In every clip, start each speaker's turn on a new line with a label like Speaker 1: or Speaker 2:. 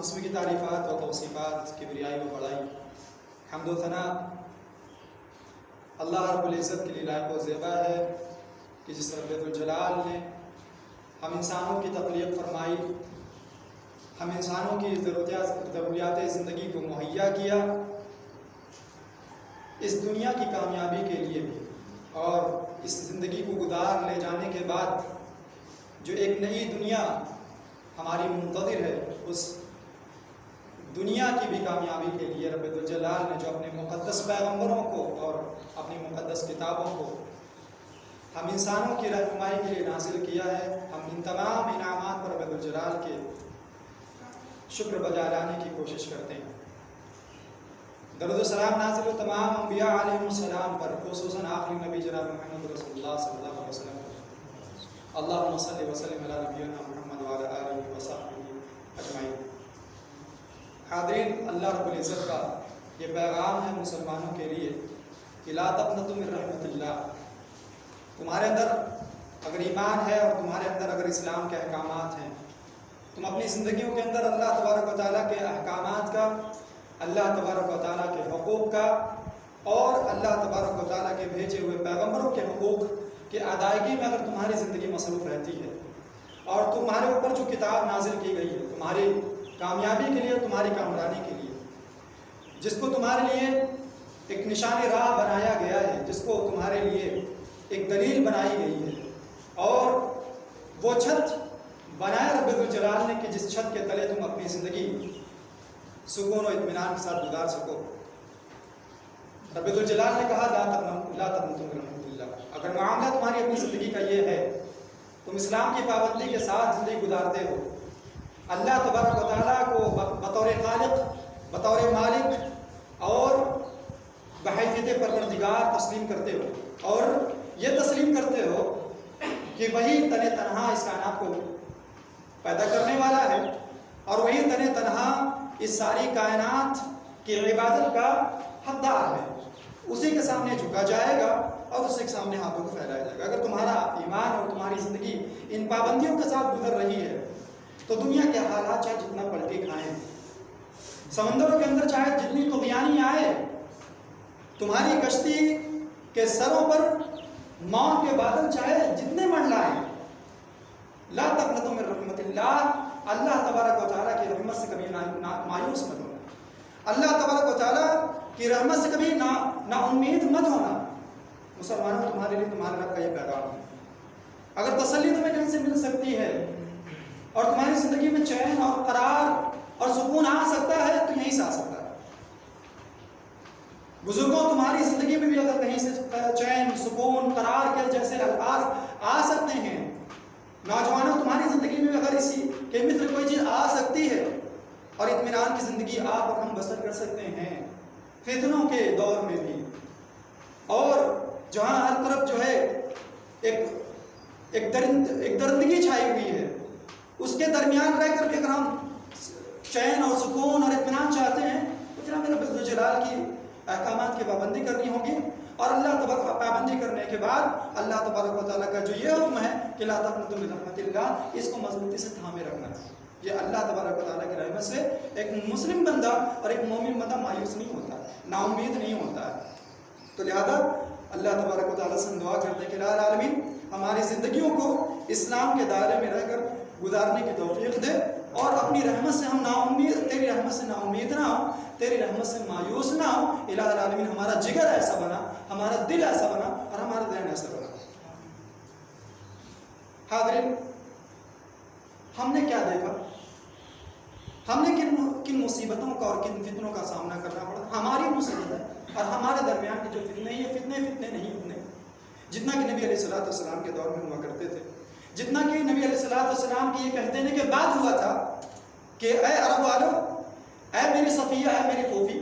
Speaker 1: قسم کی تعریفات و توصیفات، کبریائی و بڑائی، حمد و ثنا اللہ رب العزت کے لیے لائق و زیبا ہے کہ جس رب الجلال نے ہم انسانوں کی تخلیق فرمائی، ہم انسانوں کی ضروریات زندگی کو مہیا کیا اس دنیا کی کامیابی کے لیے بھی، اور اس زندگی کو گزار لے جانے کے بعد جو ایک نئی دنیا ہماری منتظر ہے، اس دنیا کی بھی کامیابی کے لیے رب الجلال نے جو اپنے مقدس پیغمبروں کو اور اپنی مقدس کتابوں کو ہم انسانوں کی رہنمائی کے لیے نازل کیا ہے، ہم ان تمام انعامات پر رب الجلال کے شکر بجا لانے کی کوشش کرتے ہیں۔ درود و سلام نازل و تمام انبیاء علیہ السلام پر، خصوصاً آخری نبی جناب محمد رسول اللہ صلی اللہ علیہ وسلم پر۔ اللہم صلی وسلم علی نبینا محمد وعلی آلہ وصحبہ اجمعین۔ حاضرین، اللہ رب العزت کا یہ پیغام ہے مسلمانوں کے لیے کہ لا تقنطوا من رحمت اللہ۔ تمہارے اندر اگر ایمان ہے اور تمہارے اندر اگر اسلام کے احکامات ہیں، تم اپنی زندگیوں کے اندر اللہ تبارک و تعالیٰ کے احکامات کا، اللہ تبارک و تعالیٰ کے حقوق کا اور اللہ تبارک و تعالیٰ کے بھیجے ہوئے پیغمبروں کے حقوق کی ادائیگی میں اگر تمہاری زندگی مصروف رہتی ہے اور تمہارے اوپر جو کتاب نازل کی گئی ہے تمہاری کامیابی کے لیے، تمہاری کامرانی کے لیے، جس کو تمہارے لیے ایک نشان راہ بنایا گیا ہے، جس کو تمہارے لیے ایک دلیل بنائی گئی ہے، اور وہ چھت بنایا رب الجلال نے کہ جس چھت کے تلے تم اپنی زندگی سکون و اطمینان کے ساتھ گزار سکو۔ رب الجلال نے کہا لا تقنطوا من رحمت اللہ۔ اگر معاملہ تمہاری اپنی زندگی کا یہ ہے، تم اسلام کی پابندی کے ساتھ زندگی گزارتے ہو، اللہ تبارک و تعالیٰ کو بطور خالق، بطور مالک اور بحیثیت پروردگار تسلیم کرتے ہو، اور یہ تسلیم کرتے ہو کہ وہی تن تنہا اس کائنات کو پیدا کرنے والا ہے، اور وہی تن تنہا اس ساری کائنات کی عبادت کا حقدار ہے، اسی کے سامنے جھکا جائے گا اور اسی کے سامنے ہاتھوں کو پھیلایا جائے گا۔ اگر تمہارا ایمان اور تمہاری زندگی ان پابندیوں کے ساتھ گزر رہی ہے تو دنیا کے حالات چاہے جتنا پلٹی کھائیں، سمندروں کے اندر چاہے جتنی طغیانی آئے، تمہاری کشتی کے سروں پر موت کے بادل چاہے جتنے منڈلائیں، لا تقنطوا من رحمت اللہ، اللہ تبارک و تعالیٰ کی رحمت سے کبھی مایوس مت ہونا، اللہ تبارک و تعالیٰ کی رحمت سے کبھی نا امید مت ہونا۔ مسلمانوں، تمہارے لیے تمہارے رب کا یہ پیغام ہے۔ اگر تسلی تمہیں کہیں سے مل سکتی ہے اور تمہاری زندگی میں چین اور قرار اور سکون آ سکتا ہے تو یہیں سے آ سکتا ہے۔ بزرگوں، تمہاری زندگی میں بھی اگر کہیں سے چین، سکون، قرار کے جیسے الفاظ آ سکتے ہیں، نوجوانوں تمہاری زندگی میں اگر اسی کے مثل کوئی چیز آ سکتی ہے اور اطمینان کی زندگی آپ اور ہم بسر کر سکتے ہیں فتنوں کے دور میں بھی، اور جہاں ہر طرف جو ہے ایک درندگی چھائی ہوئی ہے، اس کے درمیان رہ کر کے اگر ہم چین اور سکون اور اطمینان چاہتے ہیں تو پھر ہمیں رب الجلال کی احکامات کی پابندی کرنی ہوگی، اور اللہ تبارک پابندی کرنے کے بعد اللہ تبارک و تعالیٰ کا جو یہ حکم ہے کہ لا تقنطوا من رحمت اللہ، اس کو مضبوطی سے تھامے رکھنا ہے۔ یہ اللہ تبارک و تعالیٰ کی رحمت سے ایک مسلم بندہ اور ایک مومن بندہ مایوس نہیں ہوتا، نا امید نہیں ہوتا ہے۔ تو لہذا اللہ تبارک و تعالیٰ سے ہم دعا کرتے ہیں کہ الہ العالمین ہماری زندگیوں کو اسلام کے دائرے میں رہ کر گزارنے کی توفیق دے، اور اپنی رحمت سے ہم نا امید، تیری رحمت سے نا امید نہ ہو، تیری رحمت سے مایوس نہ ہو۔ الہ العالمین ہمارا جگر ایسا بنا، ہمارا دل ایسا بنا، اور ہمارا ذہن ایسا بنا۔ حاضرین، ہم نے کیا دیکھا؟ ہم نے کن مصیبتوں کا اور کن فتنوں کا سامنا کرنا پڑا؟ ہماری مصیبت ہے، اور ہمارے درمیان کے جو فتنے ہیں، یہ فتنے نہیں اتنے جتنا کہ نبی علیہ السلام کے دور میں ہوا کرتے تھے، جتنا کہ نبی علیہ السلام کی یہ کہہ دینے کے بعد ہوا تھا کہ اے عرب والو، اے میری صفیہ، اے میری پھوپھی،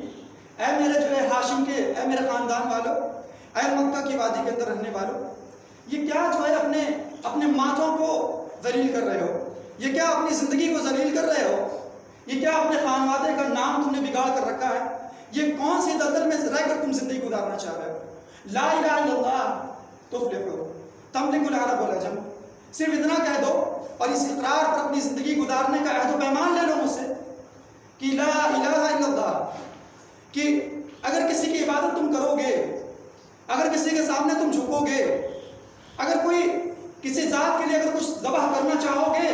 Speaker 1: اے میرے جو ہے ہاشم کے، اے میرے خاندان والو، اے مکہ کی وادی کے اندر رہنے والو، یہ کیا جو ہے اپنے ماتھوں کو ذلیل کر رہے ہو؟ یہ کیا اپنی زندگی کو ذلیل کر رہے ہو؟ یہ کیا اپنے خانوادے کا نام تم نے بگاڑ کر رکھا ہے؟ یہ کون سی دلدل میں رہ کر تم زندگی گزارنا چاہ رہے ہو؟ لا الہ الا اللہ تفلحوا تملک العرب والعجم، صرف اتنا کہہ دو اور اس اقرار پر اپنی زندگی گزارنے کا عہد و پیمان لے لو مجھ سے کسی کے سامنے تم جھکو گے، اگر کوئی کسی ذات کے لیے اگر کچھ ذبح کرنا چاہو گے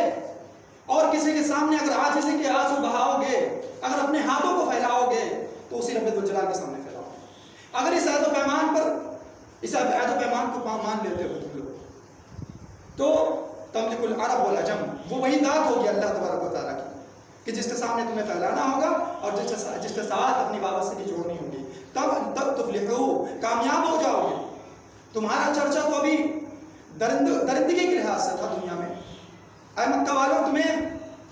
Speaker 1: اور کسی کے سامنے اگر عاجزی کے آنسو بہاؤ گے، اگر اپنے ہاتھوں کو پھیلاؤ گے تو اسی رب ذوالجلال کے سامنے پھیلاؤ گے۔ اگر اس عہد و پیمان پر، اس عہد و پیمان کو مان لیتے ہو تم لوگ، تو تملک العرب والعجم، وہ وہی ذات ہوگی اللہ تبارک و تعالیٰ کی کہ جس کے سامنے تمہیں پھیلانا ہوگا اور جس کے ساتھ اپنی وابستگی جوڑنی ہوگی، تب تفلحو، کامیاب ہو جاؤ گے۔ تمہارا چرچا تو ابھی درندگی کے لحاظ سے تھا دنیا میں۔ اے مکہ والوں، تمہیں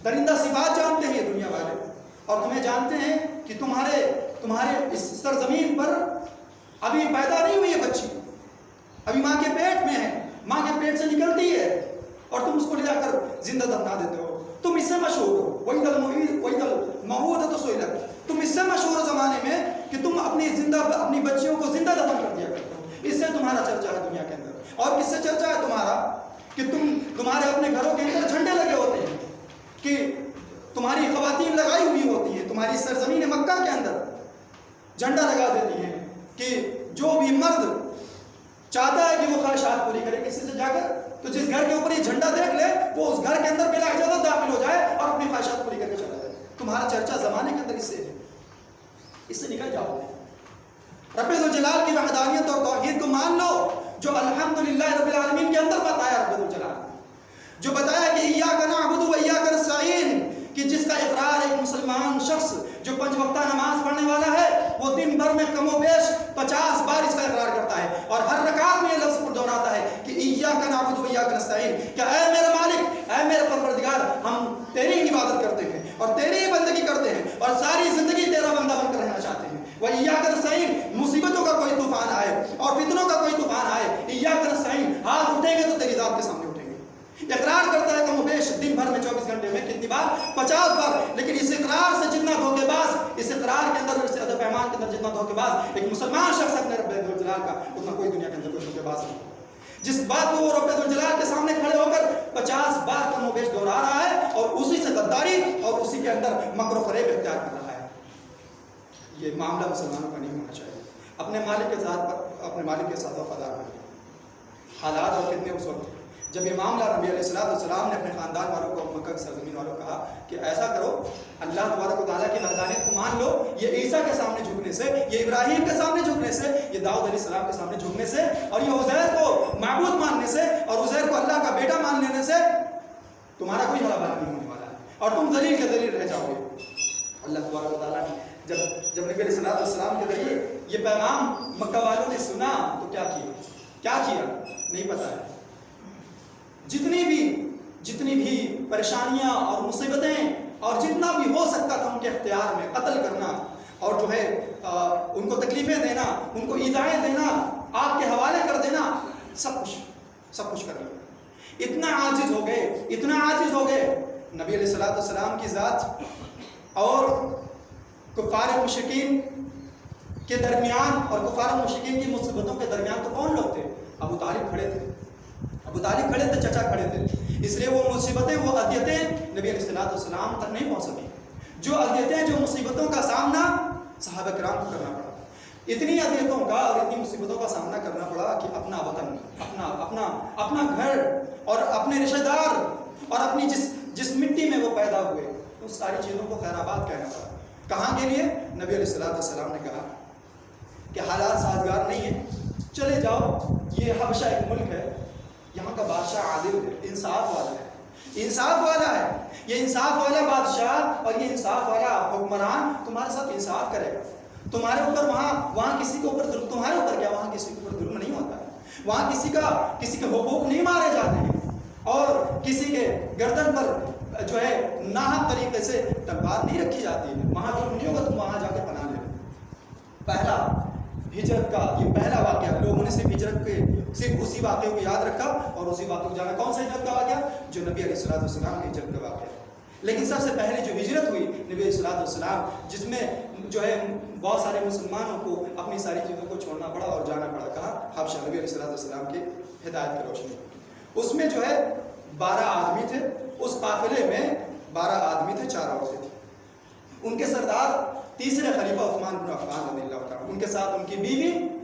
Speaker 1: درندہ صفات جانتے ہیں یہ دنیا والے، اور تمہیں جانتے ہیں کہ تمہارے اس سرزمین پر ابھی پیدا نہیں ہوئی ہے بچی، ابھی ماں کے پیٹ میں ہے، ماں کے پیٹ سے نکلتی ہے اور تم اس کو لے جا کر زندہ دفنا دیتے ہو۔ تم اس سے مشہور ہو، وَإِذَا الْمَوْءُودَةُ سُئِلَتْ، تم اس سے مشہور ہو زمانے میں کہ تم اپنی بچیوں کو زندہ دفن کر دیا کرتے ہو۔ اس سے تمہارا چرچا ہے دنیا کے اندر۔ اور کس سے چرچا ہے تمہارا؟ کہ تمہارے اپنے گھروں کے اندر جھنڈے لگے ہوتے ہیں، کہ تمہاری خواتین لگائی ہوئی ہوتی ہیں، تمہاری سرزمین مکہ کے اندر جھنڈا لگا دیتی ہیں کہ جو بھی مرد چاہتا ہے کہ وہ خواہشات پوری کرے کسی سے جا کر، تو جس گھر کے اوپر یہ جھنڈا دیکھ لے وہ اس گھر کے اندر بلا اجازت داخل ہو جائے اور اپنی خواہشات پوری کر کے چلا جائے۔ تمہارا چرچا زمانے کے اندر اس سے نکل جاؤ گے۔ رب ذوالجلال کی وحدانیت اور توحید کو مان لو، جو الحمدللہ رب العالمین کے اندر بتایا رب ذوالجلال، جو بتایا کہ ایاک نعبد و ایاک نستعین، کہ جس کا اقرار ایک مسلمان شخص جو 5 وقتہ نماز پڑھنے والا ہے وہ دن بھر میں کم و بیش 50 بار اس کا اقرار کرتا ہے، اور ہر رکعت میں یہ لفظ دہراتا ہے کہ ایاک نعبد و ایاک نستعین، کہ اے میرے مالک، اے میرے پروردگار، ہم تیری عبادت کرتے ہیں اور تیری ہی بندگی کرتے ہیں اور ساری زندگی تیرا بندہ بن کر رہنا چاہتے ہیں۔ وَإِيَّاكَ نَسْتَعِينُ، مصیبتوں کا کوئی طوفان آئے اور فتنوں کا کوئی طوفان آئے، ایاک نستعین، ہاتھ اٹھیں گے تو تیری ذات کے سامنے اٹھیں گے۔ اقرار کرتا ہے کم و بیش دن بھر میں 24 گھنٹے میں کتنی بار؟ 50 بار۔ لیکن اس اقرار سے جتنا دھوکے باز، اس اقرار کے اندر، اس عہد و پیمان کے اندر جتنا دھوکے باز ایک مسلمان شخص اپنے رب ذوالجلال کا، اتنا کوئی دنیا کے اندر کوئی دھوکے باز نہیں۔ جس بات کو وہ رب ذوالجلال کے سامنے کھڑے ہو کر 50 بار کم و بیش دہرا رہا ہے اور اسی سے غداری اور اسی کے اندر مکر و فریب اختیار کر رہا ہے، یہ معاملہ مسلمانوں کا نہیں ہونا چاہیے۔ اپنے مالک کے ذات پر، اپنے مالک کے ساتھ وفادار رہے۔ حالات اور فتنے اس وقت جب یہ معاملہ نبی علیہ السلام نے اپنے خاندان والوں کو، مکہ کی سرزمین والوں کو کہا کہ ایسا کرو، اللہ تبارک و تعالیٰ کی وحدانیت کو مان لو، یہ عیسیٰ کے سامنے جھکنے سے، یہ ابراہیم کے سامنے جھکنے سے، یہ داؤد علیہ السلام کے سامنے جھکنے سے، اور یہ عزیر کو معبود ماننے سے اور عزیر کو اللہ کا بیٹا مان لینے سے تمہارا کوئی حل بال نہیں ہونے والا ہے اور تم ذلیل کے ذلیل رہ جاؤ گے۔ اللہ تبارک و تعالیٰ نے جب نبی علیہ السلام کے ذریعے یہ پیغام مکہ والوں نے سنا تو کیا کیا نہیں پتا ہے۔ جتنی بھی پریشانیاں اور مصیبتیں اور جتنا بھی ہو سکتا تھا ان کے اختیار میں، قتل کرنا اور جو ہے ان کو تکلیفیں دینا، ان کو ایذائیں دینا، آپ کے حوالے کر دینا، سب کچھ کر لیا۔ اتنا عاجز ہو گئے نبی علیہ السلام کی ذات اور کفار مشرکین کے درمیان، اور کفار مشرکین کی مصیبتوں کے درمیان تو کون لوگ تھے؟ ابو طالب کھڑے تھے، چچا کھڑے تھے، اس لیے وہ مصیبتیں، وہ اذیتیں نبی علیہ السلام تک نہیں پہنچ سکی۔ جو اذیتیں، جو مصیبتوں کا سامنا صحابہ کرام کو کرنا پڑا، اتنی اذیتوں کا اور اتنی مصیبتوں کا سامنا کرنا پڑا کہ اپنا وطن، اپنا گھر اور اپنے رشتہ دار اور اپنی جس مٹی میں وہ پیدا ہوئے اس ساری چیزوں کو خیر آباد کہنا پڑا۔ کہاں کے لیے؟ نبی علیہ السلام نے کہا کہ حالات سازگار نہیں ہیں، چلے جاؤ، یہ حبشہ ایک ملک ہے، یہاں کا بادشاہ عادل ہے، انصاف والا ہے، یہ انصاف والا بادشاہ اور یہ انصاف والا حکمران تمہارے ساتھ انصاف کرے گا۔ تمہارے اوپر وہاں کسی کے اوپر ظلم، تمہارے اوپر کیا، وہاں کسی کے اوپر ظلم نہیں ہوتا ہے، وہاں کسی کے حقوق نہیں مارے جاتے ہیں اور کسی کے گردن پر جو ہے ناحق طریقے سے تلوار نہیں رکھی جاتی ہے، وہاں ظلم نہیں ہوگا، تم وہاں جا کے پناہ لے۔ پہلا ہجرت کا یہ پہلا واقعہ، لوگوں نے صرف اسی واقعے کو یاد رکھا اور اسی واقعے کو جانا، کون سا ہجرت کا واقعہ؟ جو نبی علیہ السلام کی ہجرت کا واقعہ۔ لیکن سب سے پہلے جو ہجرت ہوئی نبی علیہ السلام، جس میں جو ہے بہت سارے مسلمانوں کو اپنی ساری چیزوں کو چھوڑنا پڑا اور جانا پڑا، کہاں؟ حبشہ، نبی علیہ السلام کی ہدایت کی روشنی۔ اس میں جو ہے 12 آدمی تھے، اس قافلے میں 12 آدمی تھے، 4 عورتیں تھیں۔ ان کے سردار تیسرے خلیفہ عثمان بن عفان رضی اللہ عنہ، ان کے ساتھ ان کی بیوی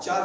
Speaker 1: 4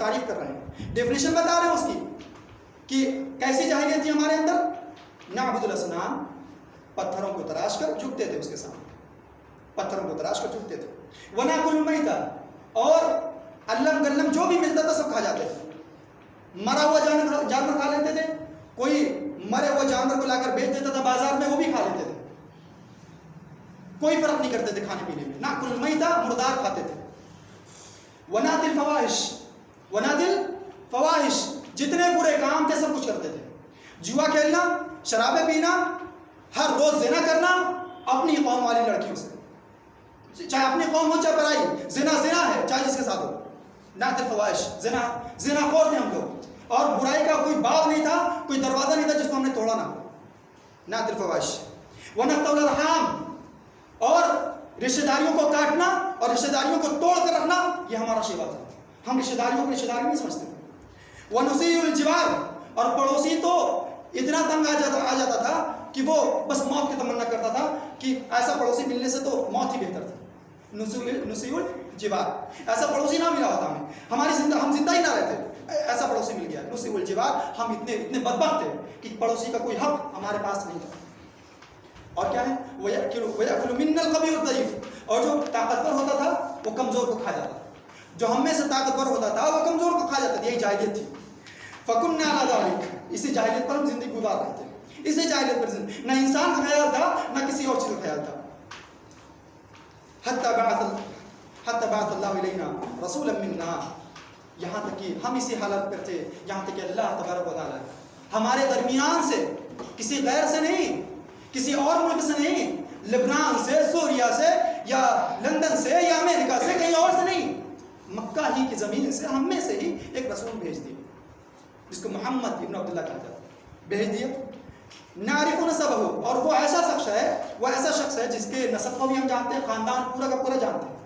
Speaker 1: تعریف کر رہے ہیں، ڈیفینیشن بتا رہے ہیں اس کی کہ کیسی جاہلیت تھی ہمارے اندر۔ نعبد الاسنام، پتھروں کو تراش کر جھکتے تھے اس کے سامنے، پتھروں کو تراش کر جھکتے تھے۔ وناکل المیتہ، اور علم گلم جو بھی ملتا تھا سب کھا جاتے تھے، مرا ہوا جانور کھا لیتے تھے، کوئی مرے ہوئے جانور کو لا کر بیچ دیتا تھا بازار میں، وہ بھی کھا لیتے تھے، کوئی فرق نہیں کرتے تھے کھانے پینے میں۔ ناکل المیتہ، مردار کھاتے تھے۔ ونات الفواحش، ونات الفواحش، جتنے برے کام تھے سب کچھ کرتے تھے، جوا کھیلنا، شرابیں پینا، ہر روز زنا کرنا اپنی قوم والی لڑکیوں سے، چاہے اپنی قوم ہو چاہے برائی، زنا زنا ہے چاہے جس کے ساتھ ہو۔ نات الفواحش، زنا خور تھے ہم لوگ، اور برائی کا کوئی باب نہیں تھا، کوئی دروازہ نہیں تھا جس کو ہم نے توڑا نہ۔ نات الفواحش۔ ونقطع الارحام، اور رشتہ داریوں کو کاٹنا اور رشتہ داریوں کو توڑ کر رکھنا، یہ ہمارا شیوا تھا، ہم رشتہ داریوں کو رشتہ داری نہیں سمجھتے تھے۔ ونسیء الجوار، اور پڑوسی تو اتنا تنگ آ جاتا تھا کہ وہ بس موت کی تمنا کرتا تھا کہ ایسا پڑوسی ملنے سے تو موت ہی بہتر تھی۔ نسیء الجوار، ایسا پڑوسی نہ ملا ہوتا ہمیں، ہم زندہ ہی نہ رہتے، ایسا پڑوسی مل گیا۔ نسیء الجوار، ہم اتنے بدبخت تھے کہ پڑوسی کا کوئی حق ہمارے پاس نہیں تھا۔ اور کیا ہے، وَيَأْكُلُ مِنَّا الْقَوِيُّ الضَّعِيفُ، اور جو طاقتور ہوتا تھا وہ کمزور کو کھا جاتا تھا، جو ہم میں سے طاقتور ہوتا تھا وہ کمزور کو کھا جاتا تھا، یہی جاہلیت تھی۔ فَكُنَّا عَلَىٰ ذَلِكَ، اسی جاہلیت پر ہم زندگی گزار رہے تھے، اسی جاہلیت پر زندگی، نہ انسان کا خیال تھا نہ کسی اور چیز کا خیال تھا۔ حَتَّى بَعَثَ اللَّهُ إِلَيْنَا رَسُولًا مِنَّا، یہاں تک کہ ہم اسی حالت پر تھے یہاں تک کہ اللہ تبارک و تعالیٰ ہمارے درمیان سے، کسی غیر سے نہیں، کسی اور ملک سے نہیں، لبنان سے، سوریا سے، یا لندن سے، یا امریکہ سے، کہیں اور سے نہیں، مکہ ہی کی زمین سے ہم میں سے ہی ایک رسول بھیج دیا جس کو محمد ابن عبداللہ کہتا ہے، بھیج دیا۔ نعرف نسبہ، اور وہ ایسا شخص ہے جس کے نسب کو بھی ہم جانتے ہیں، خاندان پورا کا پورا جانتے ہیں،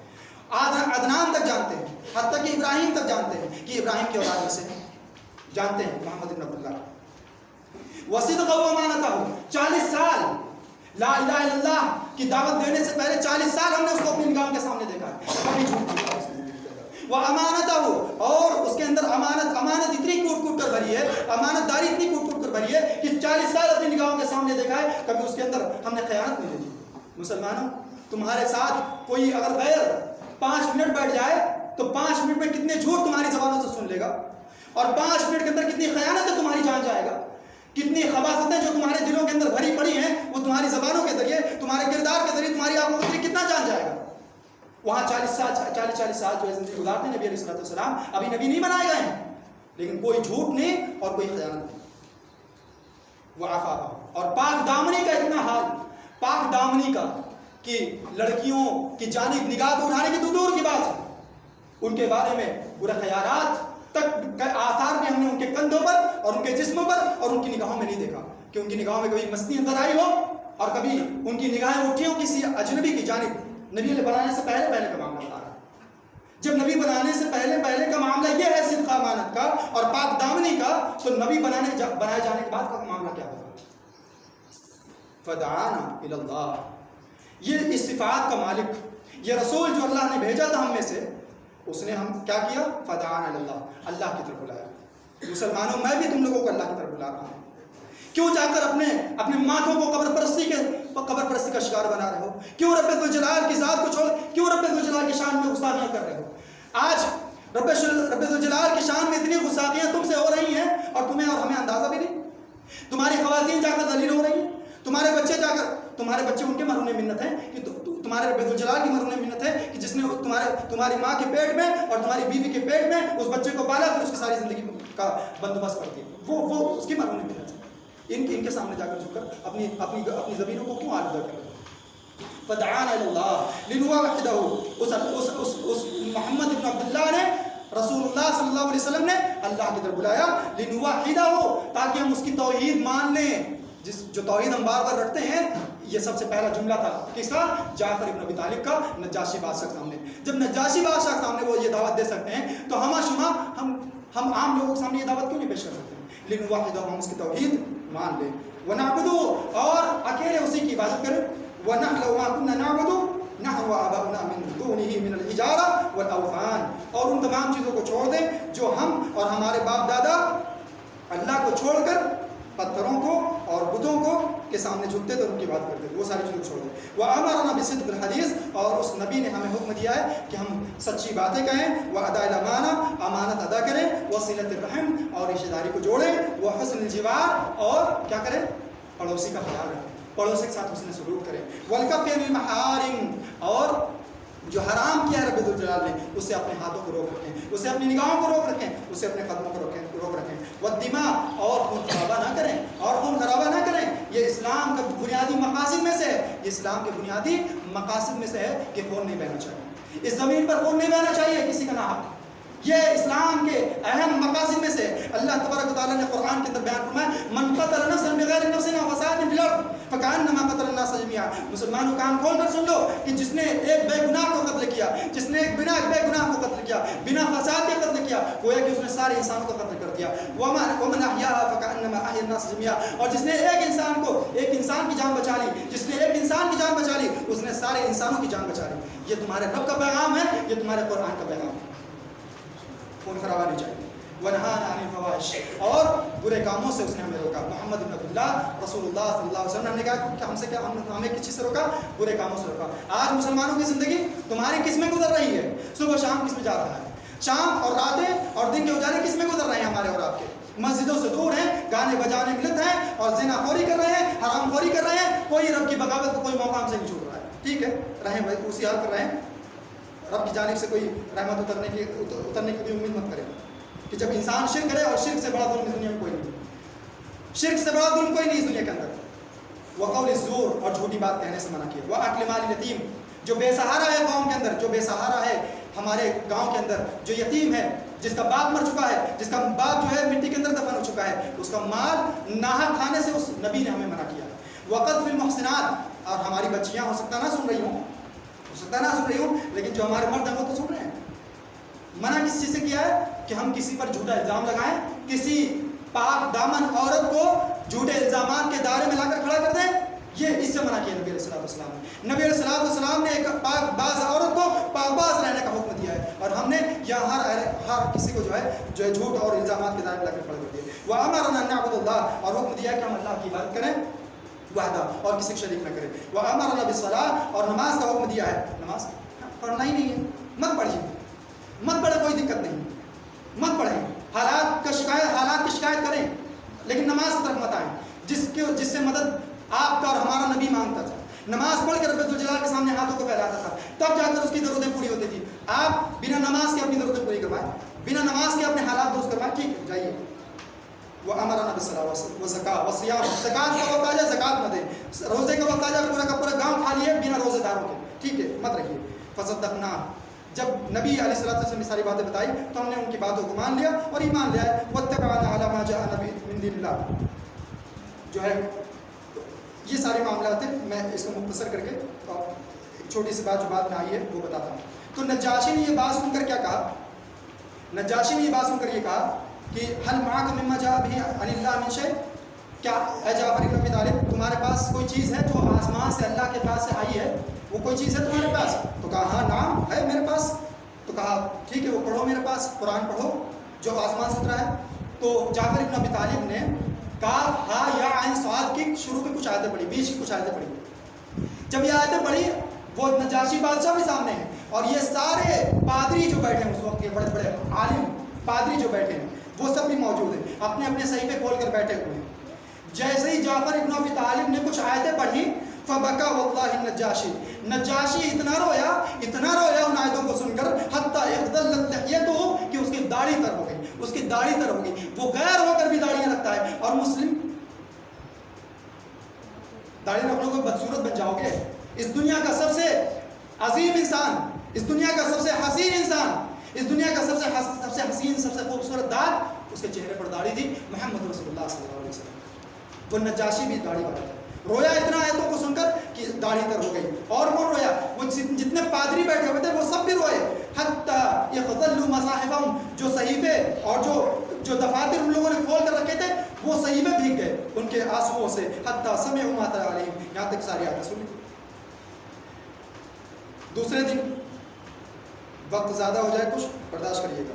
Speaker 1: عدنان تک جانتے ہیں، حتیٰ کہ ابراہیم تک جانتے ہیں کہ ابراہیم کی اولاد میں سے جانتے ہیں محمد ابن عبداللہ۔ وصدق و امانتہ، 40 سال لا الہ الا اللہ کی دعوت دینے سے پہلے 40 سال ہم نے اس کو اپنی نگاہوں کے سامنے دیکھا ہے، کبھی جھوٹ نہیں کہا۔ وہ امانتہ، اور اس کے اندر امانت اتنی کوٹ کر بھری ہے، امانت داری اتنی کوٹ کر بھری ہے کہ 40 سال اپنی نگاہوں کے سامنے دیکھا ہے، کبھی اس کے اندر ہم نے خیانت نہیں دیکھی۔ مسلمانوں، تمہارے ساتھ کوئی اگر غیر 5 منٹ بیٹھ جائے تو 5 منٹ میں کتنے جھوٹ تمہاری زبانوں سے سن لے گا، اور 5 منٹ کے اندر کتنی خیانتیں تمہاری جان جائے گا، کتنی خباثتیں جو تمہارے دلوں کے اندر بھری پڑی ہیں وہ تمہاری زبانوں کے ذریعے، تمہارے کردار کے ذریعے، تمہاری آنکھوں کے ذریعے کتنا جان جائے گا۔ وہاں 40 سال جو ہے زندگی گزارتے ہیں، نبی علیہ السلام ابھی نبی نہیں بنائے گئے ہیں، لیکن کوئی جھوٹ نہیں اور کوئی خیانت نہیں۔ وہ عفاف، اور پاک دامنی کا اتنا حال، پاک دامنی کا کہ لڑکیوں کی جانب نگاہ کو اٹھانے کی تو دور کی بات ہے، ان کے بارے میں برے خیالات تک آثار بھی ہم نے ان کے کندھوں پر اور ان کے جسموں پر اور ان کی نگاہوں میں نہیں دیکھا کہ ان کی نگاہوں میں کبھی مستی اندر آئی ہو اور کبھی ان کی نگاہیں اٹھی ہوں کسی اجنبی کی جانب۔ نبی علیہ بنانے سے پہلے کا معاملہ بتا رہا ہے، جب نبی بنانے سے پہلے کا معاملہ یہ ہے صدق امانت کا اور پاک دامنی کا، تو نبی بنائے جانے کے بعد کا معاملہ کیا ہوگا؟ فدعانا الی اللہ، یہ اس صفات کا مالک، یہ رسول جو اللہ نے بھیجا تھا ہم میں سے، اس نے ہم کیا کیا؟ فدعانا الی اللہ، اللہ کی طرف بلایا۔ مسلمانوں، میں بھی تم لوگوں کو اللہ کی طرف بلا رہا ہوں، کیوں جا کر اپنے ماتھوں کو قبر پرستی کا شکار بنا رہے ہو؟ کیوں رب ذوالجلال کی ذات کو چھوڑ، کیوں رب ذوالجلال کی شان میں گستاخیاں کر رہے ہو؟ آج رب ذوالجلال کی شان میں اتنی گستاخیاں تم سے ہو رہی ہیں اور تمہیں اور ہمیں اندازہ بھی نہیں۔ تمہاری خواتین جا کر ذلیل ہو رہی ہیں، تمہارے بچے ان کے مرہون منت ہیں کہ تمہارے رب ذوالجلال کی مرہون منت ہے کہ جس نے تمہاری ماں کے پیٹ میں اور تمہاری بیوی کے پیٹ میں اس بچے کو پالا، پھر اس کی ساری زندگی کا بندوبست کرتی ہے، وہ اس کی مرہون منت ہے۔ ان کے سامنے جا کر جھک کر اپنی زمینوں کو کیوں آلودہ کر رہے ہیں؟ فدعانا الی اللہ لنوحدہ، اس محمد ابن عبداللہ نے، رسول اللہ صلی اللہ علیہ وسلم نے اللہ کی طرف بلایا، لنوحدہ، تاکہ ہم اس کی توحید مان لیں، جو توحید ہم بار بار رکھتے ہیں۔ یہ سب سے پہلا جملہ تھا کس کا؟ جعفر ابن ابی طالب کا، نجاشی بادشاہ کے سامنے۔ جب نجاشی بادشاہ کے سامنے وہ یہ دعوت دے سکتے ہیں تو ہم عام لوگوں کے سامنے یہ دعوت کیوں نہیں پیش کر سکتے؟ لنوحدہ، ہم اس کی توحید مان لیں، وَنَعْبُدُ، اور اکیلے اسی کی عبادت کریں، وَنَحْلَوْ مَا كُنَّا نَعْبُدُ نَحْنُ وَآبَاؤُنَا مِن دُونِهِ مِنَ الْحِجَارَةِ وَالْأَوْثَانِ، اور ان تمام چیزوں کو چھوڑ دیں جو ہم اور ہمارے باپ دادا اللہ کو چھوڑ کر پتھروں کو اور بتوں کو کے سامنے جھکتے تھے اور ان کی بات کرتے تھے، وہ ساری چیزیں چھوڑ دیں۔ وَأَمَرَنَا بِصِدْقِ الْحَدِيثِ، اور اس نبی نے ہمیں حکم دیا ہے کہ ہم سچی باتیں کہیں، وَأَدَاءِ الْأَمَانَةِ، امانت ادا کریں، وَصِلَةِ الرَّحِمِ، اور رشتہ داری کو جوڑیں، وَحُسْنِ الْجِوَارِ، اور کیا کریں؟ پڑوسی کا خیال رکھیں، پڑوسی کے ساتھ حسن سلوک کریں، وَالْكَفِّ عَنِ الْمَحَارِمِ، اور جو حرام کیا ہے رب الجلال نے اسے اپنے ہاتھوں کو روک رکھیں، اسے اپنی نگاہوں کو روک رکھیں، اسے اپنے قدموں کو روک رکھیں، والدماء، اور خون خرابہ نہ کریں، اور خون خرابہ نہ کریں۔ یہ اسلام کا بنیادی مقاصد میں سے ہے، یہ اسلام کے بنیادی مقاصد میں سے ہے کہ خون نہیں بہنا چاہیے، اس زمین پر خون نہیں بہنا چاہیے کسی کا ناحق، یہ اسلام کے اہم مقاصد میں سے۔ اللہ تبارک و تعالیٰ نے قرآن کے اندر بیان فرمایا من قتل نفسا بغیر نفس او فساد فی الارض فکأنما قتل الناس جميعا۔ مسلمانوں کان کھول کر سن لو کہ جس نے ایک بے گناہ کو قتل کیا، جس نے ایک بے گناہ کو قتل کیا، بنا فساد کے قتل کیا، گویا کہ اس نے سارے انسانوں کو قتل کر دیا۔ ومن احیاها فکأنما احیا الناس جميعا، اور جس نے ایک انسان کی جان بچا لی، جس نے ایک انسان کی جان بچا لی، اس نے سارے انسانوں کی جان بچا لی۔ یہ تمہارے رب کا پیغام ہے، یہ تمہارے قرآن کا پیغام ہے۔ خون خرابہ نہیں چاہیے۔ وَنَهَانَا عَنِ الْفَوَاحِشِ، اور برے کاموں سے اس نے ہمیں روکا۔ محمد بن عبداللہ رسول اللہ صلی اللہ علیہ وسلم نے کہا کہ ہم سے کیا، ہمیں کس چیز سے روکا؟ برے کاموں سے روکا۔ آج مسلمانوں کی زندگی تمہاری کس میں گزر رہی ہے؟ صبح شام کس میں جا رہا ہے؟ شام اور راتیں اور دن کے اجالے کس میں گزر رہے ہیں ہمارے اور آپ کے؟ مسجدوں سے دور ہیں، گانے بجانے میں لت ہیں، اور زنا خوری کر رہے ہیں، حرام خوری کر رہے ہیں۔ کوئی رب کی بغاوت کا کوئی موقع ہم سے نہیں چھوٹ رہا ہے۔ ٹھیک ہے، رہیں بھائی اسی حال پر رہیں، رب کی جانب سے کوئی رحمت اترنے کی بھی امید مت کریں کہ جب انسان شرک کرے، اور شرک سے بڑا ظلم اس دنیا میں کوئی نہیں، شرک سے بڑا ظلم کوئی نہیں اس دنیا کے اندر۔ وقول الزور، اور جھوٹی بات کہنے سے منع کیا۔ واکل مال الیتیم، جو بے سہارا ہے قوم کے اندر، جو بے سہارا ہے ہمارے گاؤں کے اندر، جو یتیم ہے، جس کا باپ مر چکا ہے، جس کا باپ جو ہے مٹی کے اندر دفن ہو چکا ہے، اس کا مال ناحق کھانے سے اس نبی نے ہمیں منع کیا۔ وقذف المحصنات، اور ہماری بچیاں ہو سکتا نہ سن رہی ہوں، لیکن جو ہمارے مرد ہیں وہ تو سن رہے ہیں۔ منع کس چیز سے کیا ہے؟ کہ ہم کسی پر جھوٹا الزام لگائیں، کسی پاک دامن عورت کو جھوٹے الزامات کے دائرے میں لا کر کھڑا کر دیں، یہ اس سے منع کیا نبی علیہ السلام نے۔ نبی علیہ السلام نے ایک پاک باز عورت کو پاک باز رہنے کا حکم دیا ہے، اور ہم نے یہاں ہر کسی کو جو ہے جھوٹ اور الزامات کے دائرے میں لا کر کھڑا کر دیا۔ وَأَمَرَنَا أَن نَعْبُدَ اللَّهَ، اور حکم دیا کہ ہم اللہ کی عبادت کریں وحدہ، اور کسی کو شریک نہ کریں۔ وَأَمَرَنَا بِالصَّلَاةِ، اور نماز کا حکم دیا ہے۔ نماز پڑھنا ہی نہیں ہے، مت پڑھیے، مت پڑھے، کوئی دقت نہیں، مت پڑھیں، حالات کی شکایت کریں، لیکن نماز کی طرف مت آئیں جس سے مدد آپ کا اور ہمارا نبی مانگتا تھا۔ نماز پڑھ کے رب الجلال کے سامنے ہاتھوں کو پھیلاتا تھا، تب جا کر اس کی ضرورتیں پوری ہوتی تھی۔ آپ بنا نماز کے اپنی ضرورتیں پوری کروائیں، بنا نماز کے اپنے حالات درست کروائیں، ٹھیک ہے جائیے۔ وَأَمَرَنَا بِالصَّلَاةِ وَالزَّكَاةِ وَالصِّيَامِ، زکات کا وقت آ جائے زکات نہ دیں، روزے کا وقت آ جائے پورا کا پورا گاؤں کھا لیے بنا روزے داروں کے، ٹھیک ہے مت رہیے۔ فَصَدَّقْنَاهُ، جب نبی علیہ السلام نے ساری باتیں بتائی تو ہم نے ان کی باتوں کو مان لیا اور ایمان لیا ہے۔ وَاتَّبَعْنَا عَلَىٰ مَا جَاءَنَا مِن دِينِ اللَّهِ، جو ہے یہ سارے معاملات ہیں، میں اس کو مختصر کر کے ایک چھوٹی سی بات جو بعد میں آئی ہے وہ بتاتا ہوں۔ تو نجاشی نے یہ بات سن کر کیا کہا؟ نجاشی نے یہ بات سن کر یہ کہا کہ هل معك مما جاء به عن الله من شيء، کیا اے جعفر بن ابی طالب تمہارے پاس کوئی چیز ہے جو آسمان سے اللہ کے پاس سے آئی ہے، وہ کوئی چیز ہے تمہارے پاس؟ تو کہا ہاں نعم ہے میرے پاس۔ تو کہا ٹھیک ہے وہ پڑھو میرے پاس، قرآن پڑھو جو آسمان سے اترا ہے۔ تو جعفر بن ابی طالب نے کاف ہا یا عین صاد کی شروع میں کچھ آیتیں پڑھی، بیچ کی کچھ آیتیں پڑھی۔ جب یہ آیتیں پڑھی وہ نجاشی بادشاہ بھی سامنے ہیں، اور یہ سارے پادری جو بیٹھے ہیں اس وقت کے بڑے بڑے عالم پادری جو بیٹھے ہیں وہ سب بھی موجود ہیں، اپنے اپنے صحیفے کھول کر بیٹھے ہوئے ہیں۔ جیسے ہی جعفر ابن ابی طالب نے کچھ آیتیں پڑھی فبکا واللہ النجاشی، نجاشی اتنا رویا ان آیتوں کو سن کر حتی اخضلت لحیتہ، کہ اس کی داڑھی تر ہو گئی، اس کی داڑھی تر ہو گئی۔ وہ غیر ہو کر بھی داڑیاں رکھتا ہے، اور مسلم داڑھی رکھ لو کوئی بدصورت بن جاؤ گے۔ اس دنیا کا سب سے عظیم انسان، اس دنیا کا سب سے حسین انسان، اس دنیا کا سب سے حسین سب سے خوبصورت داڑھ اس کے چہرے پر داڑھی تھی، محمد رسول اللہ صلی اللہ علیہ وسلم۔ وہ نجاشی بھی داڑھی والا تھا، رویا اتنا آیتوں کو سن کر کہ داڑھی تر ہو گئی۔ اور کون رویا؟ وہ جتنے پادری بیٹھے ہوئے تھے وہ سب بھی روئے، حتی یخضلوا مصاحفہم، جو صحیفے اور جو دفاتر ان لوگوں نے کھول کر رکھے تھے وہ صحیفے بھیگ گئے ان کے آنسوؤں سے، حتی سمعوا ما تلا علیہم، یہاں تک ساری آیتیں سنی۔ دوسرے دن وقت زیادہ ہو جائے کچھ برداشت کریے گا،